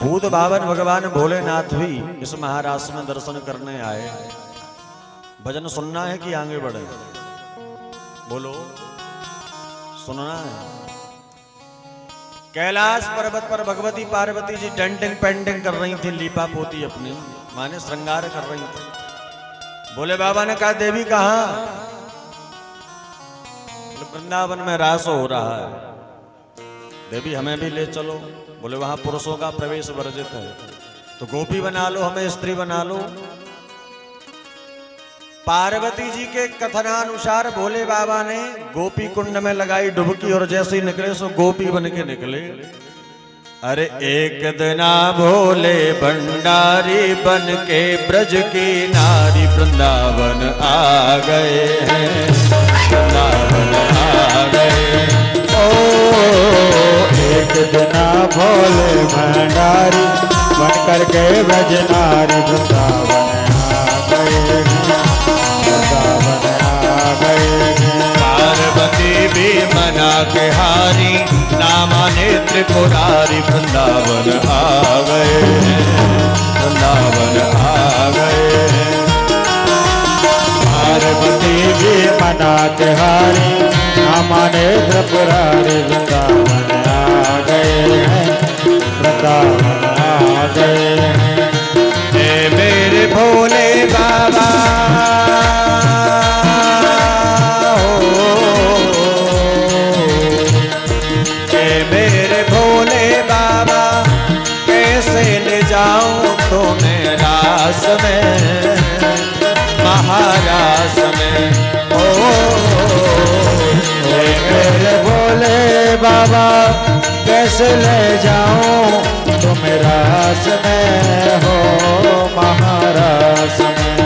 भूत बावन भगवान भोलेनाथ भी इस महाराष्ट्र में दर्शन करने आए। भजन सुनना है कि आगे बढ़े? बोलो, सुनना है। कैलाश पर्वत पर भगवती पार्वती जी डेंटिंग पेंटिंग कर रही थी, लीपा पोती अपनी माने श्रृंगार कर रही थी। भोले बाबा ने कहा, देवी कहाँ? वृंदावन में रास हो रहा है, देवी हमें भी ले चलो। बोले वहां पुरुषों का प्रवेश वर्जित है, तो गोपी बना लो, हमें स्त्री बना लो। पार्वती जी के कथनानुसार भोले बाबा ने गोपी कुंड में लगाई डुबकी और जैसे ही निकले सो गोपी बन के निकले। अरे एक दिना भोले भंडारी बन के ब्रज की नारी वृंदावन आ गए हैं, वृंदावन आ गए। ओ एक दिना भोले भंडारी बन करके ब्रज नारी वृंदावन आ गए हैं, वृंदावन आ गए हैं। पार्वती भी मना के हारी, नामा नेत्र पुरारी वृंदावन आ गए हैं, वृंदावन आ गए हैं। पार्वती भी मना के हारी, नामा नेत्र पुरारी वृंदावन आ गए हैं, वृंदावन आ गए हैं। हे मेरे भोले बाबा, जाऊं तो मैं रास में, महारास में। ओ मेरे भोले बाबा कैसे ले जाऊं तुम्हें रास में, हो महारास में।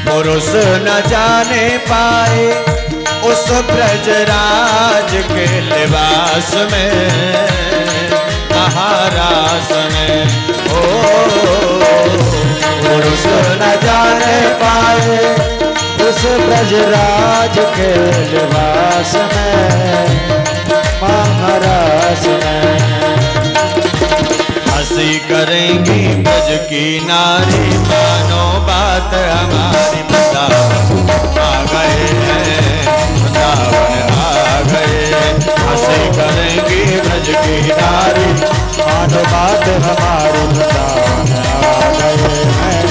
पुरुष न जाने पाए उस ब्रजराज के लिबास में, महारास में। ओ पुरुष न जाने पाए उस ब्रजराज के लिबास में, महारास में। हंसी करेंगी ब्रज की नारी, मानो बात हमारी। वृंदावन आ गए हैं, वृंदावन आ गए। हंसी करेंगी ब्रज की नारी, मानो बात हमारी। वृंदावन आ गए हैं,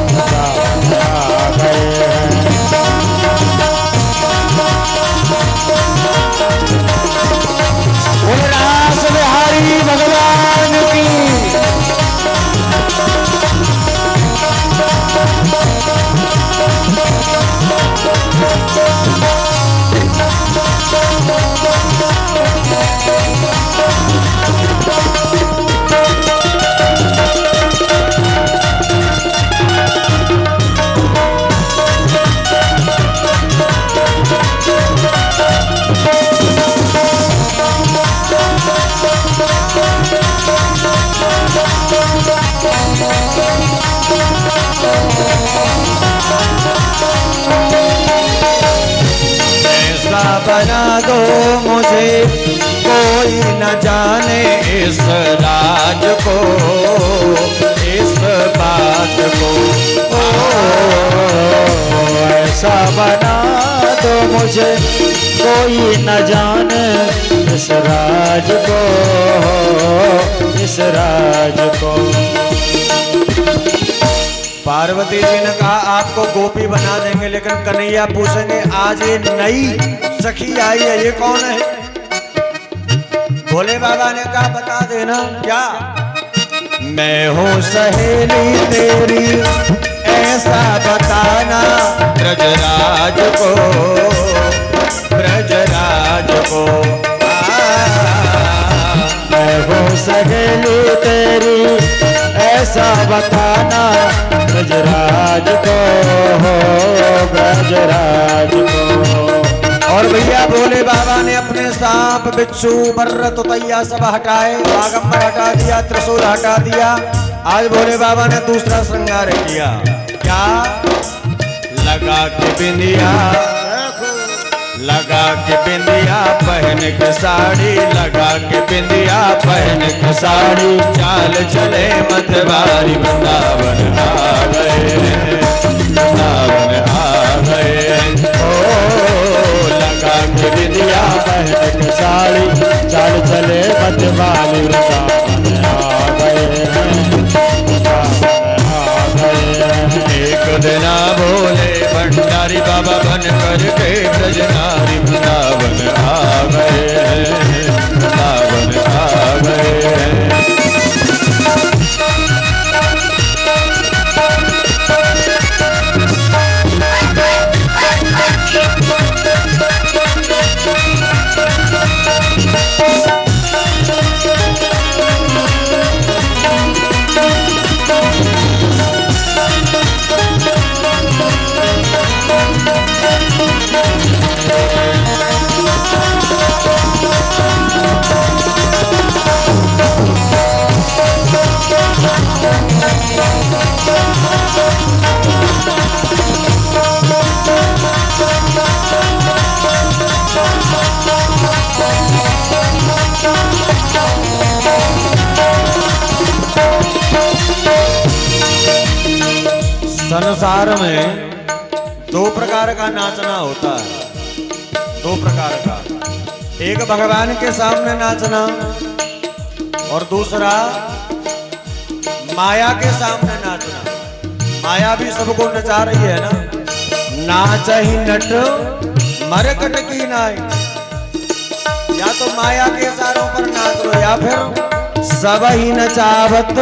वृंदावन आ गए हैं। रास बिहारी भगवान की। बना दो मुझे कोई न जाने इस राज को, इस बात को। ऐसा बना दो मुझे कोई न जाने इस राज को, इस राज को। पार्वती जी ने कहा आपको गोपी बना देंगे, लेकिन कन्हैया पूछेंगे आज ये नई सखी आई है, ये कौन है? भोले बाबा ने कहा बता देना। क्या? मैं हूँ सहेली तेरी, ऐसा बताना ब्रजराज को, ब्रजराज को। मैं हूँ सहेली तेरी, ऐसा बताना ब्रजराज को, ब्रजराज को। और भैया भोले बाबा ने अपने सांप बिच्छू बर्र तुतैया सब हटाए, बागंबर हटा दिया, त्रिशूल हटा दिया। आज भोले बाबा ने दूसरा श्रृंगार किया। क्या? लगा के बिंदिया लगा के बिंदिया पहन के साड़ी, लगा के बिंदिया पहन के साड़ी, चाल चले मतवारी वृंदावन आ गए, वृंदावन आ गए। ओ लगा के बिंदिया पहन के साड़ी, चाल चले मतवाली वृंदावन आ गए हैं, वृंदावन आ गए हैं। एक दिन बोले भंडारी बाबा बन करके ब्रजनारी वृंदावन आ गए, वृंदावन आ गए। संसार में दो प्रकार का नाचना होता है, दो प्रकार का। एक भगवान के सामने नाचना और दूसरा माया के सामने नाचना। माया भी सबको नचा रही है ना, नाच ही नट मरकट की नाई। या तो माया के इशारों पर नाच लो या फिर सब ही नचावत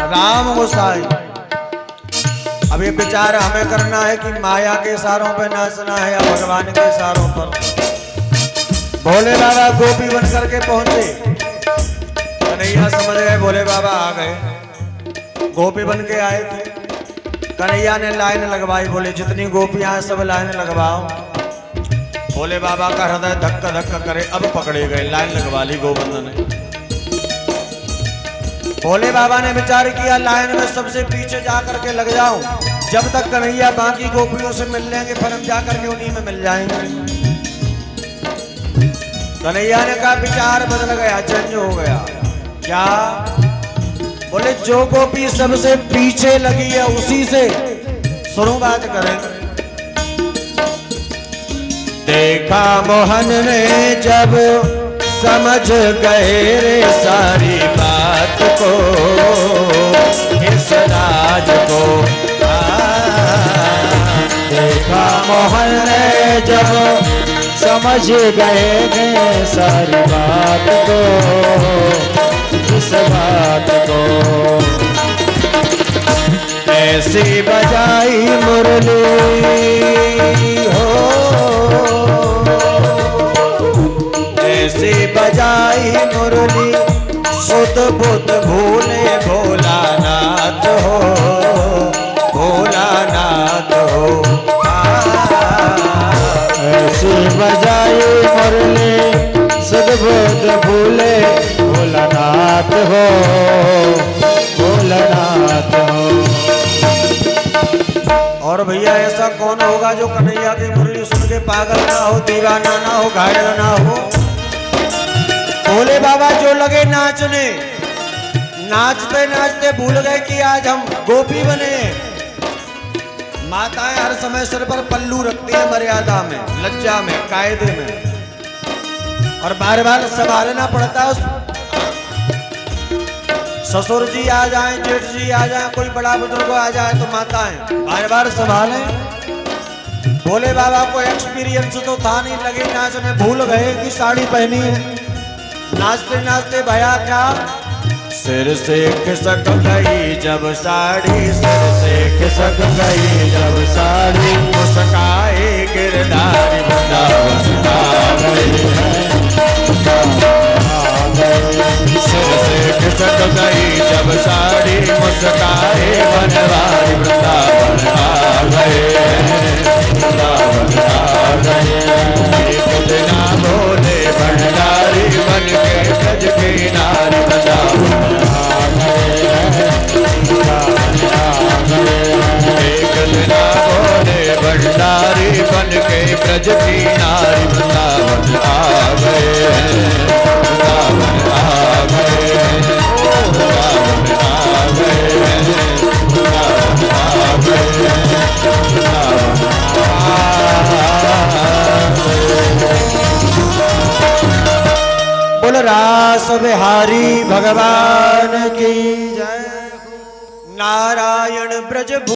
राम गोसाई। अब ये विचार हमें करना है कि माया के इशारों पे नाचना है या भगवान के इशारों पर। भोले बाबा गोपी बन करके पहुंचे, कन्हैया समझ गए भोले बाबा आ गए। गोपी बन के आए थे, कन्हैया ने लाइन लगवाई, बोले जितनी गोपियां हैं सब लाइन लगवाओ। भोले बाबा का हृदय धक्का धक्का करे, अब पकड़े गए, लाइन लगवा ली गोविंद ने। भोले बाबा ने विचार किया लाइन में सबसे पीछे जाकर के लग जाऊं, जब तक कन्हैया बाकी गोपियों से मिल लेंगे फिर हम जाकर के उन्हीं में मिल जाएंगे। कन्हैया ने कहा विचार बदल गया, चेंज हो गया। क्या? बोले जो गोपी सबसे पीछे लगी है उसी से सुनो बात करेंगे। देखा मोहन ने जब समझ गए रे सारी बात को, इस राज को देखा मोहन ने जब समझ गए सारी बात को, इस बात को। ऐसी बजाई मुरली हो, ऐसी बजाई मुरली सुध बुध भूले भोलानाथ हो, भोलानाथ हो। ऐसी बजाई मुरली सुध बुध भूले भोलानाथ हो, भोलानाथ हो। और भैया ऐसा कौन होगा जो कन्हैया की मुरली सुन के पागल ना हो, दीवाना ना हो, घायल ना हो। भोले बाबा जो लगे नाचने, नाचते नाचते भूल गए कि आज हम गोपी बने। माताएं हर समय सिर पर पल्लू रखती है, मर्यादा में, लज्जा में, कायदे में, और बार बार संभालना पड़ता है। ससुर जी आ जाए, जेठ जी आ जाए, कोई बड़ा बुजुर्ग आ जाए तो माताएं बार बार संभालें। भोले बाबा को एक्सपीरियंस तो था नहीं, लगे नाचने, भूल गए कि साड़ी पहनी है। नाचते नाचते भया क्या, सिर से खिसक गई जब साड़ी, सिर से खिसक गई जब साड़ी, मुस्काए गिरधारी वृंदावन आ गए हैं, सिर से खिसक गई जब साड़ी, मुस्काए बनवारी वृंदावन आ गए हैं, वृंदावन आ गए हैं। एक दिन बोले भंडारी बन के ब्रज की नारी वृंदावन आ गए हैं, वृंदावन आ गए हैं। एक दिन बोले भंडारी बन के ब्रज की नारी रास बिहारी भगवान की जय। नारायण ब्रज